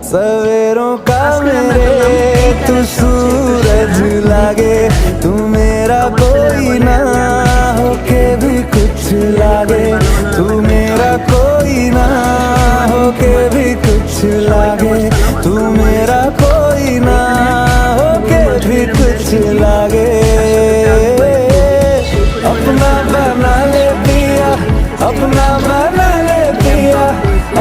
सवेरों का मेरे तू सूरज लागे, तू मेरा कोई ना होके भी कुछ लागे, तू मेरा कोई ना होके भी कुछ लागे, तू मेरा कोई ना होके भी कुछ लागे। अपना बना ले पिया, अपना बना ले पिया,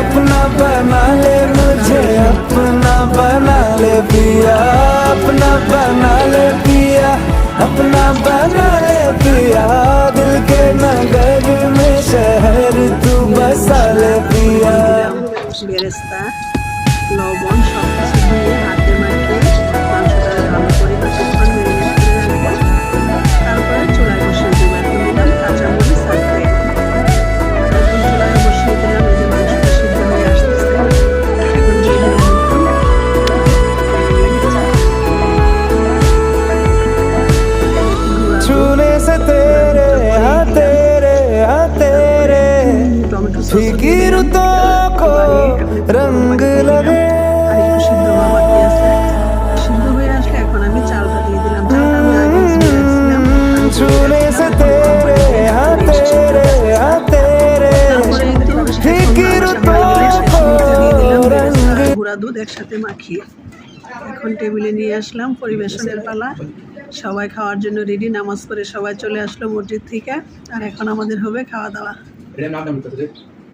अपना बना ले मुझे, अपना बना ले पिया, अपना बना ले पिया, अपना बना ले पिया, दिल के नगर में शहर तू बसा ले पिया। বেরেস্তা লবণ সব কিছু দিয়ে হাতে মাখিয়ে মাংসটা ভালো করে কিছুক্ষণ ম্যারিনেট করে রাখবো। তারপরে চুলায় বসিয়ে দিব। এখন দিলাম কাঁচামরিচ আর তেল। এখন চুলায় বসিয়ে দিলাম, এই যে মাংসটা সিদ্ধ হয়ে আসতেছে। এখন দিয়ে দিলাম छूने से तेरे हाँ तेरे हाँ तेरे টমেটো সস फीकी रुतों को रंग लगे। আর একটু সিদ্ধ হওয়া বাকি আছে। সিদ্ধ হয়ে আসলে এখন আমি চালটা দিয়ে দিলাম। চালটা আমি আগে ভিজিয়ে রাখছিলাম। छूने से तेरे हाँ तेरे हाँ तेरे তারপরে একটু फीकी रुतों को रंग। গুঁড়া দুধ একসাথে মাখিয়ে এখন টেবিলে নিয়ে আসলাম। পরিবেশনের পালা। সবাই খাওয়ার জন্য রেডি। নামাজ পড়ে সবাই চলে আসলো মসজিদ থেকে। আর এখন আমাদের হবে খাওয়া দাওয়া।